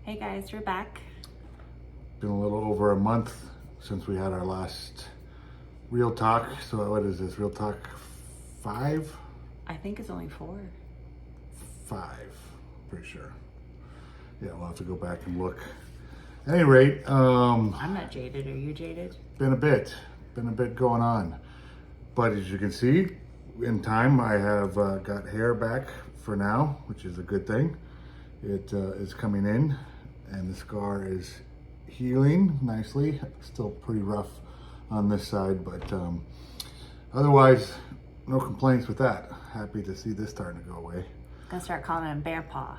Hey guys, we're back. Been a little over a month since we had our last Real Talk. So what is this, Real Talk 5? I think it's only 4. 5, pretty sure. Yeah, we'll have to go back and look. At any rate, I'm not jaded. Are you jaded? been a bit going on. But as you can see, in time I have got hair back for now, which is a good thing. It is coming in and the scar is healing nicely. Still pretty rough on this side, but otherwise, no complaints with that. Happy to see this starting to go away. Gonna start calling him Bear Paw.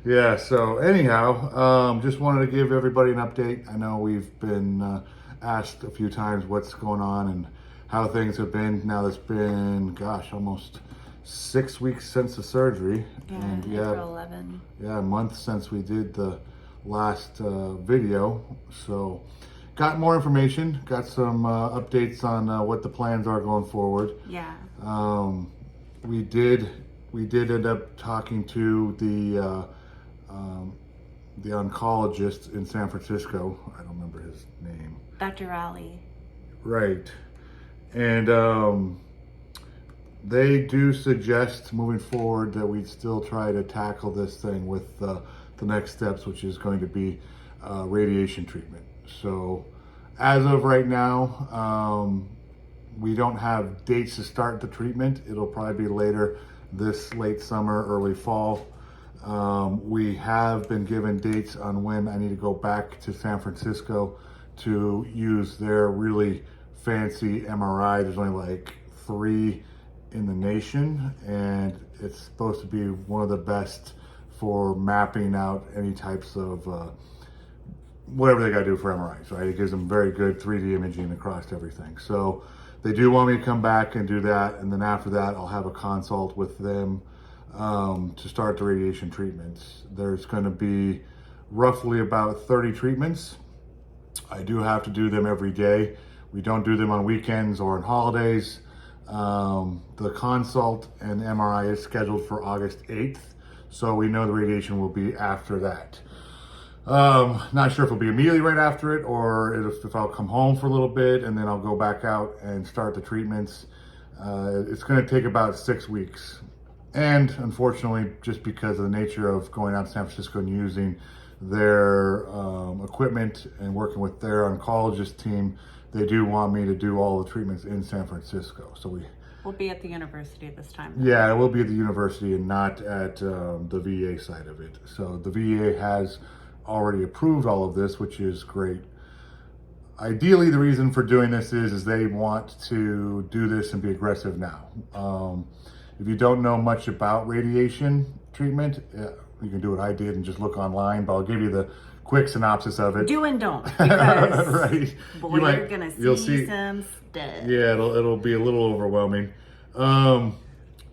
Yeah, so anyhow, just wanted to give everybody an update. I know we've been asked a few times what's going on and how things have been. Now it's been, gosh, almost 6 weeks since the surgery. Yeah, And April 11. yeah, a month since we did the last video. So got more information, got some updates on what the plans are going forward. Yeah. We did end up talking to the oncologist in San Francisco. I don't remember his name. Dr. Raleigh. Right. And they do suggest moving forward that we still try to tackle this thing with the next steps, which is going to be radiation treatment. So as of right now, we don't have dates to start the treatment. It'll probably be later this late summer, early fall. We have been given dates on when I need to go back to San Francisco to use their really fancy MRI. There's only like 3 in the nation, and it's supposed to be one of the best for mapping out any types of whatever they got to do for MRIs, right? It gives them very good 3D imaging across everything. So they do want me to come back and do that, and then after that I'll have a consult with them to start the radiation treatments. There's going to be roughly about 30 treatments. I do have to do them every day. We don't do them on weekends or on holidays. The consult and MRI is scheduled for August 8th, so we know the radiation will be after that. Not sure if it'll be immediately right after it or if I'll come home for a little bit and then I'll go back out and start the treatments. It's going to take about 6 weeks. And unfortunately, just because of the nature of going out to San Francisco and using their equipment and working with their oncologist team, they do want me to do all the treatments in San Francisco. So We'll be at the university this time. yeah, it will be at the university and not at the VA side of it. So the VA has already approved all of this, which is great. Ideally, the reason for doing this is they want to do this and be aggressive now. If you don't know much about radiation treatment, you can do what I did and just look online, but I'll give you the quick synopsis of it. Do and don't, because right. boy, you're gonna see some stuff. Yeah, it'll be a little overwhelming.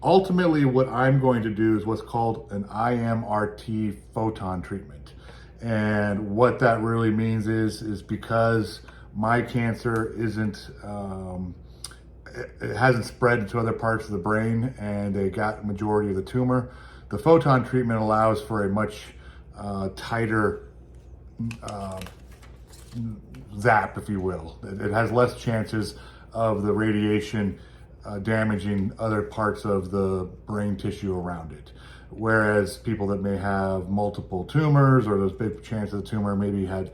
Ultimately, what I'm going to do is what's called an IMRT photon treatment. And what that really means is because my cancer isn't, it hasn't spread to other parts of the brain and they got the majority of the tumor, the photon treatment allows for a much tighter zap, if you will. It has less chances of the radiation damaging other parts of the brain tissue around it. Whereas people that may have multiple tumors or those big chances of the tumor maybe had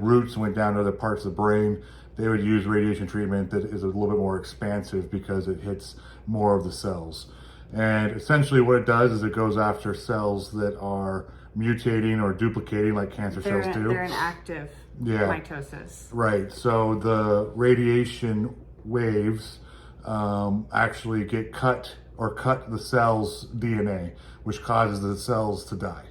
roots and went down to other parts of the brain, they would use radiation treatment that is a little bit more expansive because it hits more of the cells. And essentially what it does is it goes after cells that are mutating or duplicating like cancer cells do. They're in active mitosis. Right, so the radiation waves actually get cut the cell's DNA, which causes the cells to die.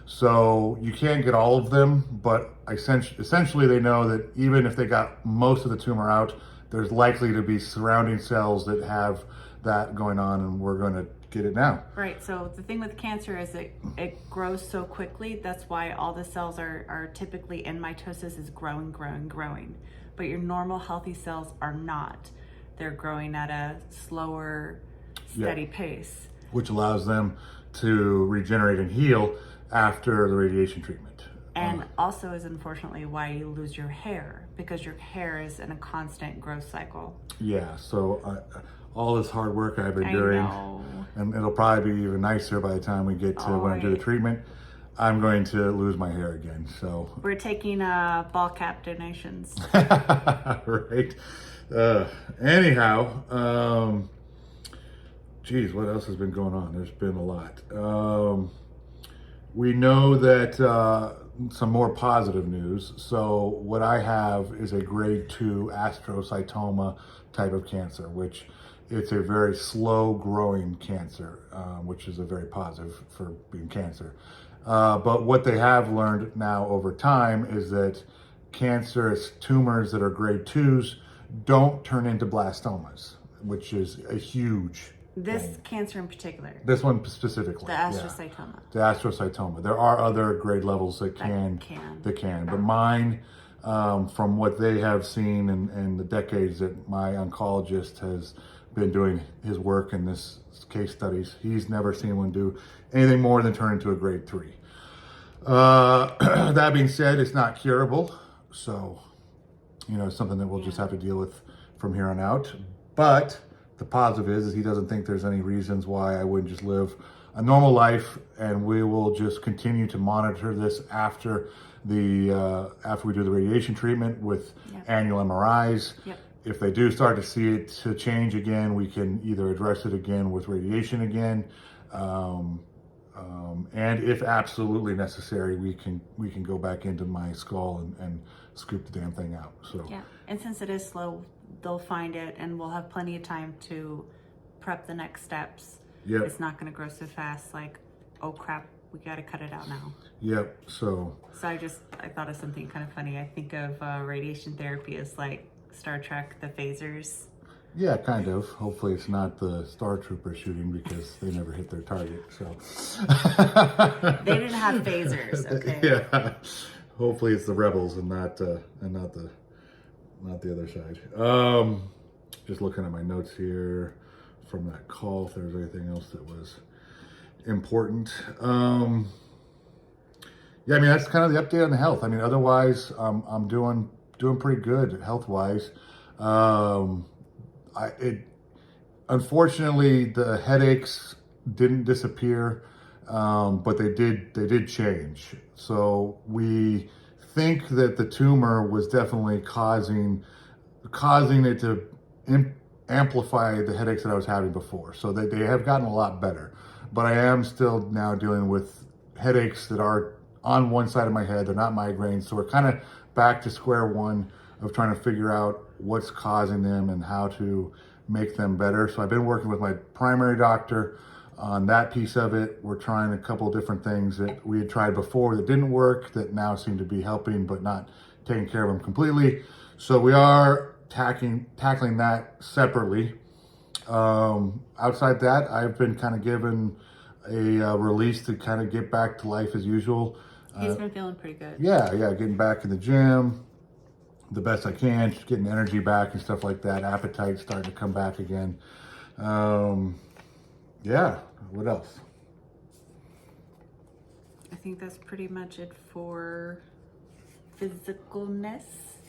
So you can't get all of them, but essentially they know that even if they got most of the tumor out, there's likely to be surrounding cells that have that going on, and we're going to get it now. Right, so the thing with cancer is it grows so quickly. That's why all the cells are typically in mitosis, is growing. But your normal healthy cells are not. They're growing at a slower, steady pace. Which allows them to regenerate and heal after the radiation treatment. And also is unfortunately why you lose your hair, because your hair is in a constant growth cycle. Yeah, so all this hard work I've been I doing, know. and it'll probably be even nicer by the time we get to when I do the Right. treatment, I'm going to lose my hair again, so. We're taking ball cap donations. Right. Anyhow, geez, what else has been going on? There's been a lot. We know that some more positive news. So what I have is a grade 2 astrocytoma type of cancer, which it's a very slow growing cancer, which is a very positive for being cancer. But what they have learned now over time is that cancerous tumors that are grade 2s don't turn into blastomas, which is a huge This thing. cancer in particular, This one specifically. the astrocytoma. The astrocytoma. There are other grade levels that can. But mine, from what they have seen in the decades that my oncologist has been doing his work in this case studies, he's never seen one do anything more than turn into a grade 3. That being said, it's not curable. So, it's something that we'll just have to deal with from here on out. But the positive is he doesn't think there's any reasons why I wouldn't just live a normal life, and we will just continue to monitor this after we do the radiation treatment with annual MRIs. Yep. If they do start to see it to change again, we can either address it again with radiation again, and if absolutely necessary, we can go back into my skull and scoop the damn thing out. So Yeah, and since it is slow, they'll find it, and we'll have plenty of time to prep the next steps. Yep. It's not going to grow so fast. Like, oh crap, we got to cut it out now. Yep. So I thought of something kind of funny. I think of radiation therapy as like Star Trek, the phasers. yeah, kind of. Hopefully, it's not the Star Trooper shooting because they never hit their target. So They didn't have phasers, okay? Yeah. Hopefully, it's the rebels and not the other side. Just looking at my notes here from that call, if there's anything else that was important. Yeah, I mean, that's kind of the update on the health. I mean, otherwise, I'm doing pretty good health-wise. Unfortunately, the headaches didn't disappear, but they did change. So we think that the tumor was definitely causing it to amplify the headaches that I was having before. So they have gotten a lot better, but I am still now dealing with headaches that are on one side of my head. They're not migraines. So we're kind of back to square one of trying to figure out what's causing them and how to make them better. So I've been working with my primary doctor on that piece of it. We're trying a couple different things that we had tried before that didn't work that now seem to be helping, but not taking care of them completely. So we are tackling that separately. Outside that, I've been kind of given a release to kind of get back to life as usual. He's been feeling pretty good. Yeah, getting back in the gym the best I can, just getting energy back and stuff like that. Appetite starting to come back again. Yeah, what else? I think that's pretty much it for physicalness.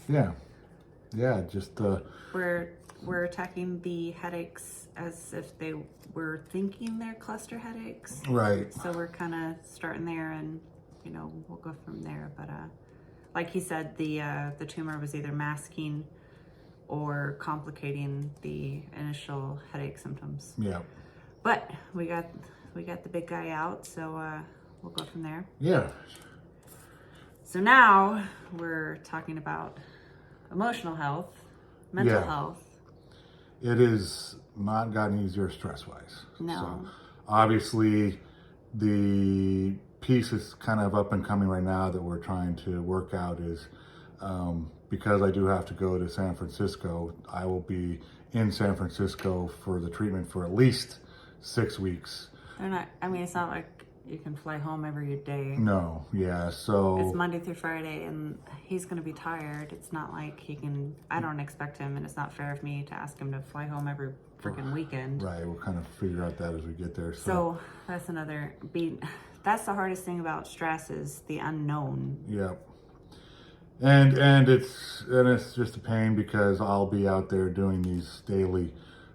Yeah, just We're attacking the headaches as if they were thinking they're cluster headaches. right. So we're kind of starting there, and we'll go from there. But like he said, the tumor was either masking or complicating the initial headache symptoms. Yeah. But we got the big guy out, so we'll go from there. Yeah. So now we're talking about emotional health, mental health. It has not gotten easier stress-wise. No. So obviously, the piece is kind of up and coming right now that we're trying to work out is because I do have to go to San Francisco, I will be in San Francisco for the treatment for at least 6 weeks. It's not like you can fly home every day. No, yeah, so... It's Monday through Friday, and he's going to be tired. It's not like he can... I don't expect him, and it's not fair of me to ask him to fly home every freaking weekend. Right, we'll kind of figure out that as we get there. So that's that's the hardest thing about stress is the unknown. Yeah. And it's just a pain because I'll be out there doing these daily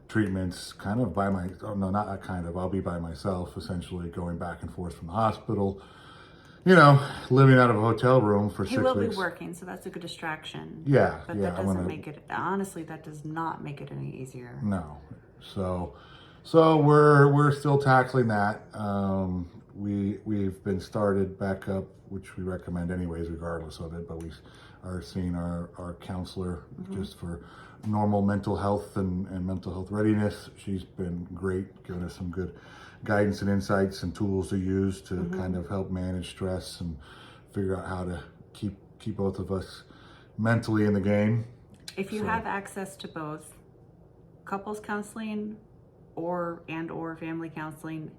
treatments kind of by my, oh no, not kind of, I'll be by myself essentially going back and forth from the hospital, you know, living out of a hotel room for 6 He weeks. will be working, so that's a good distraction. Yeah, But yeah. that doesn't make it, honestly, that does not make it any easier. No. So we're still tackling that. We've been started back up, which we recommend anyways, regardless of it, but we are seeing our counselor just for normal mental health and mental health readiness. She's been great, giving us some good guidance and insights and tools to use to kind of help manage stress and figure out how to keep both of us mentally in the game. If you have access to both couples counseling or family counseling,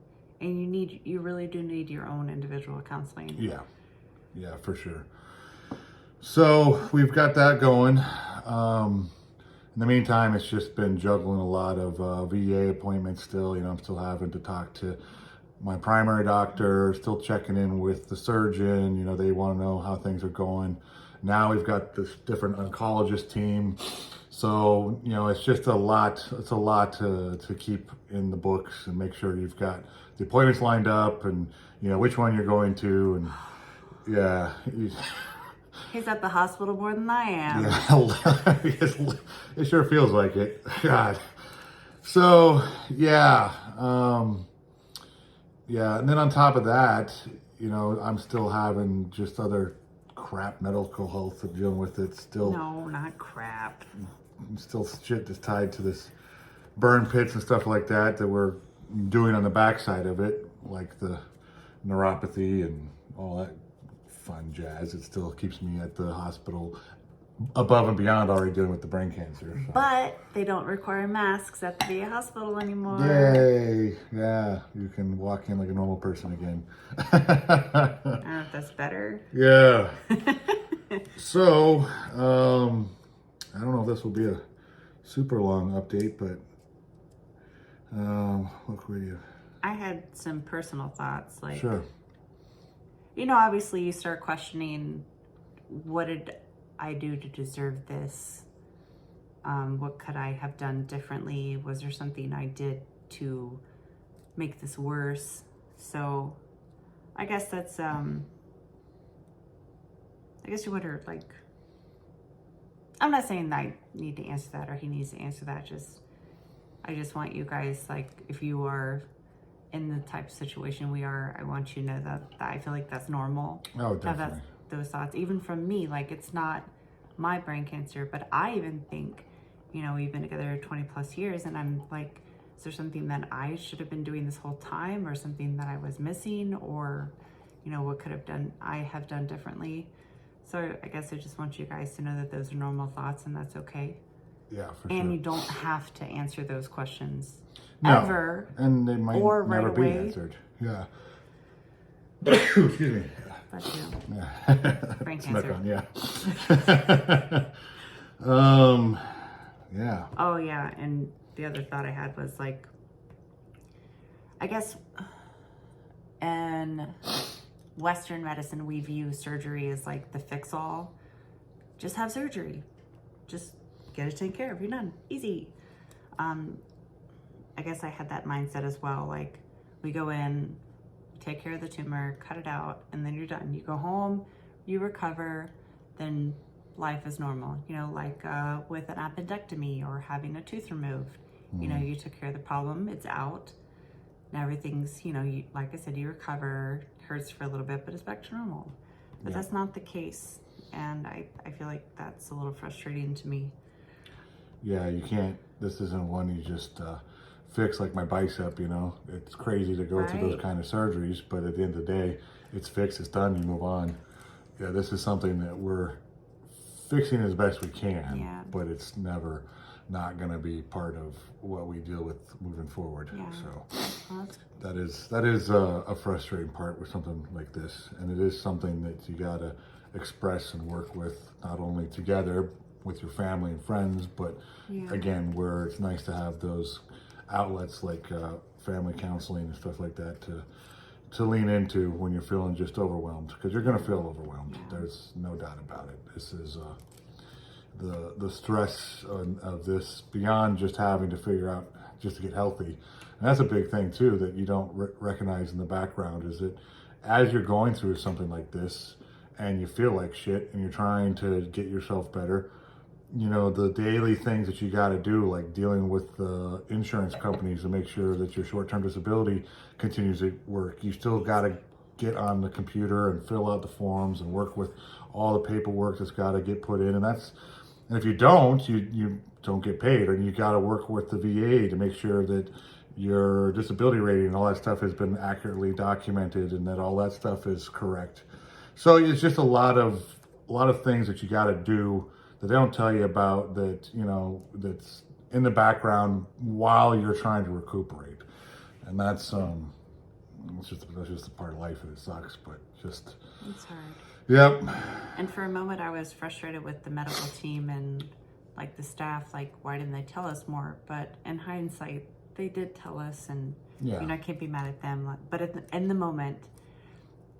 and you really do need your own individual counseling. Yeah, for sure. So we've got that going. In the meantime, it's just been juggling a lot of VA appointments still. You know, I'm still having to talk to my primary doctor, still checking in with the surgeon. You know, they want to know how things are going. Now we've got this different oncologist team. So, you know, it's just a lot. It's a lot to keep in the books and make sure you've got the appointments lined up and, you know, which one you're going to. And yeah. He's at the hospital more than I am. Yeah, it sure feels like it. God. So, yeah. Yeah, and then on top of that, you know, I'm still having just other crap medical health to dealing with. It's still... No, not crap. Still shit that's tied to this burn pits and stuff like that we're doing on the backside of it, like the neuropathy and all that fun jazz. It still keeps me at the hospital above and beyond already dealing with the brain cancer. So. But they don't require masks at the VA hospital anymore. Yay! Yeah, you can walk in like a normal person again. I don't know if that's better. Yeah. So, I don't know if this will be a super long update, but what could we do? I had some personal thoughts, like, Sure. you know, obviously you start questioning, what did I do to deserve this? What could I have done differently? Was there something I did to make this worse? So I guess that's, I guess you wonder, like, I'm not saying that I need to answer that or he needs to answer that. I just want you guys, like, if you are in the type of situation we are, I want you to know that I feel like that's normal. Oh, To have definitely. those thoughts, even from me, like, it's not my brain cancer, but I even think, you know, we've been together 20 plus years and I'm like, is there something that I should have been doing this whole time or something that I was missing or, you know, what I have done differently? So I guess I just want you guys to know that those are normal thoughts and that's okay. Yeah, for And sure. you don't have to answer those questions No. ever. And they might or never right be away. answered. Yeah. Excuse me. But you know, Yeah. brain Smack cancer. on, yeah. Yeah. Oh yeah, and the other thought I had was like, I guess in Western medicine we view surgery as like the fix-all. Just have surgery. Just get it taken care of. You're done. Easy. I guess I had that mindset as well. Like, we go in, take care of the tumor, cut it out, and then you're done. You go home, you recover, then life is normal. You know, like with an appendectomy or having a tooth removed. You know, you took care of the problem, it's out. Now everything's, you know, like I said, you recover, hurts for a little bit, but it's back to normal. But that's not the case. And I feel like that's a little frustrating to me. Yeah, you can't, this isn't one you just fix like my bicep, you know. It's crazy to go through those Right. kind of surgeries, but at the end of the day, it's fixed, it's done, you move on. Yeah, this is something that we're fixing as best we can, Yeah. but it's never not going to be part of what we deal with moving forward. Yeah. So Well, that is a frustrating part with something like this, and it is something that you got to express and work with, not only together with your family and friends, but Yeah. again, where it's nice to have those outlets like family counseling and stuff like that to lean into when you're feeling just overwhelmed, because you're going to feel overwhelmed. Yeah. There's no doubt about it. This is the stress of this beyond just having to figure out just to get healthy. And that's a big thing too that you don't recognize in the background, is that as you're going through something like this and you feel like shit and you're trying to get yourself better, you know, the daily things that you got to do, like dealing with the insurance companies to make sure that your short-term disability continues to work. You still got to get on the computer and fill out the forms and work with all the paperwork that's got to get put in. And if you don't, you don't get paid. And you got to work with the VA to make sure that your disability rating and all that stuff has been accurately documented and that all that stuff is correct. So it's just a lot of things that you got to do that they don't tell you about, that, you know, that's in the background while you're trying to recuperate. And that's just a part of life, and it sucks, but just, It's hard. yep. And for a moment, I was frustrated with the medical team and like the staff, like, why didn't they tell us more? But in hindsight, they did tell us, and Yeah. you know, I can't be mad at them. But in the moment,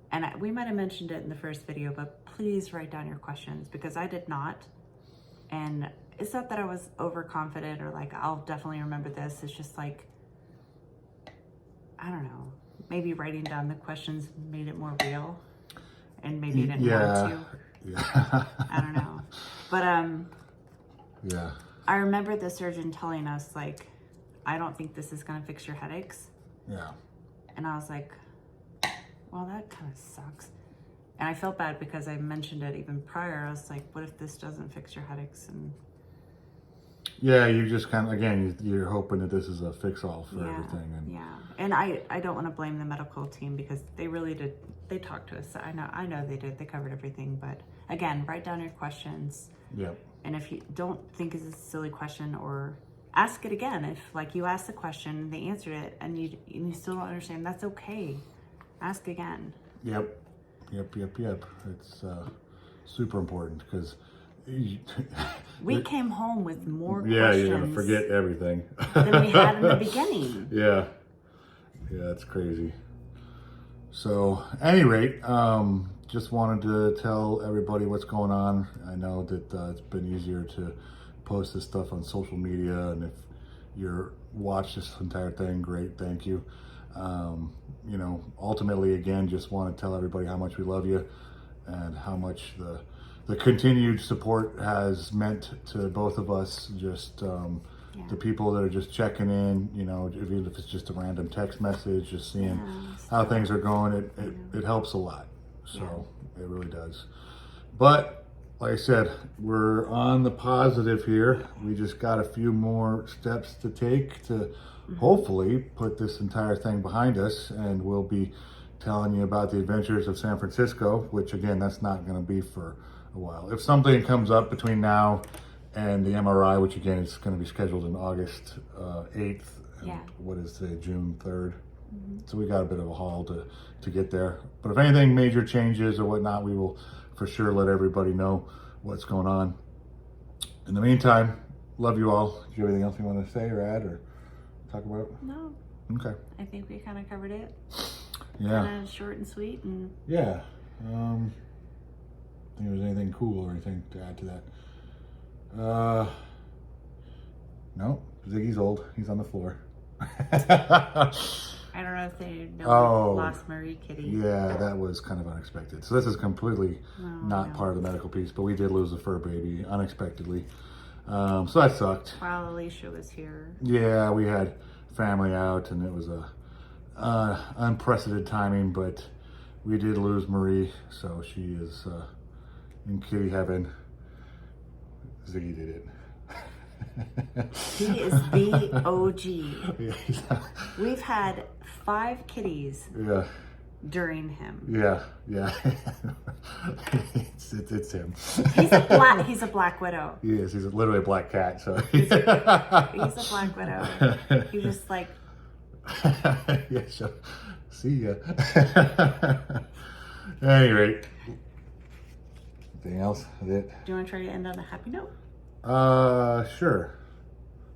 and we might have mentioned it in the first video, but please write down your questions, because I did not. And it's not that I was overconfident or like, I'll definitely remember this. It's just like, I don't know, maybe writing down the questions made it more real, and maybe I didn't want to. Yeah. I don't know. But Yeah. I remember the surgeon telling us, like, I don't think this is going to fix your headaches. Yeah. And I was like, well, that kind of sucks. And I felt bad because I mentioned it even prior. I was like, what if this doesn't fix your headaches? And Yeah, you just kind of, again, you're hoping that this is a fix-all for everything. And yeah. And I don't want to blame the medical team, because they really did. They talked to us. I know they did. They covered everything. But again, write down your questions. Yep. And if you don't think it's a silly question, or ask it again. If like you asked the question, they answered it, and you still don't understand, that's okay. Ask again. Yep. It's super important, because We came home with more yeah, questions you're gonna forget everything than we had in the beginning. Yeah, it's crazy. So, any rate, just wanted to tell everybody what's going on. I know that it's been easier to post this stuff on social media, and if you're watched this entire thing, great, thank you. You know, ultimately, again, just want to tell everybody how much we love you and how much the continued support has meant to both of us. Just the people that are just checking in, you know, even if it's just a random text message, just seeing how things are going, it helps a lot. So it really does. But like I said, we're on the positive here. We just got a few more steps to take to hopefully put this entire thing behind us, and we'll be telling you about the adventures of San Francisco, which again, that's not going to be for a while. If something comes up between now and the MRI, which again is going to be scheduled in August 8th, and what is today, June 3rd? So we got a bit of a haul to get there. But if anything major changes or whatnot, we will for sure let everybody know what's going on. In the meantime, love you all. Do you have anything else you want to say or add or talk about? No. Okay. I think we kind of covered it. Yeah. Kind of short and sweet. And yeah. Think there's anything cool or anything to add to that? No. Ziggy's old. He's on the floor. I don't know if they know we lost Marie Kitty. Yeah, that was kind of unexpected. So this is completely not part of the medical piece, but we did lose a fur baby unexpectedly. So that sucked. While Alicia was here. Yeah, we had family out, and it was a unprecedented timing, but we did lose Marie, so she is in kitty heaven. Ziggy did it. He is the OG. Yeah. We've had 5 kitties Yeah. during him. Yeah. It's him. He's a black widow. He is. He's literally a black cat. So He's a black widow. He's just like. Yeah. So, see ya. At any rate. Anything else? Is it? Do you want to try to end on a happy note? Sure.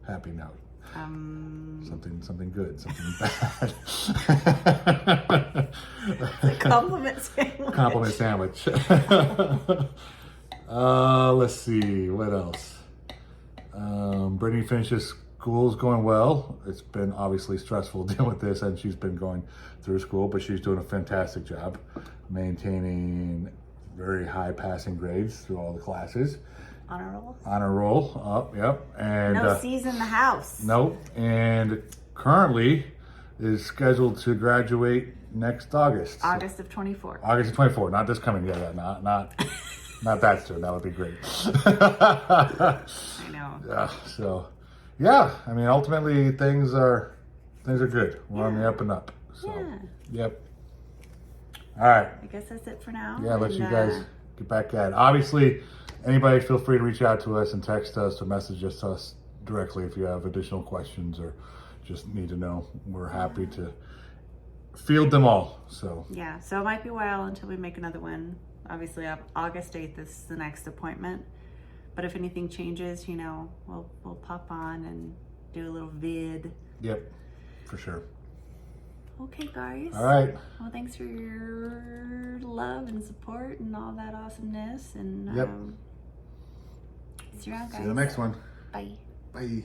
Happy note. Something good, something bad. A compliment sandwich. Compliment sandwich. Let's see, what else? Brittany finishes school's going well. It's been obviously stressful dealing with this, and she's been going through school, but she's doing a fantastic job maintaining very high passing grades through all the classes. Honor roll. Honor roll, up, yep. And No C's in the house. nope. And currently is scheduled to graduate next August. August of 24. August of 24, not this coming year, not that soon. That would be great. I know. So, yeah, I mean, ultimately things are good. We're on the up and up. So, Yeah. yep. All right. I guess that's it for now. Yeah, let And, you guys get back at it. Obviously, anybody feel free to reach out to us and text us or message us directly if you have additional questions or just need to know. We're happy to field them all. So, Yeah, so it might be a while until we make another one. Obviously, August 8th is the next appointment. But if anything changes, we'll pop on and do a little vid. yep, for sure. Okay, guys. All right. Well, thanks for your love and support and all that awesomeness. And Yep. see you around, guys. See you in the next one. Bye. Bye.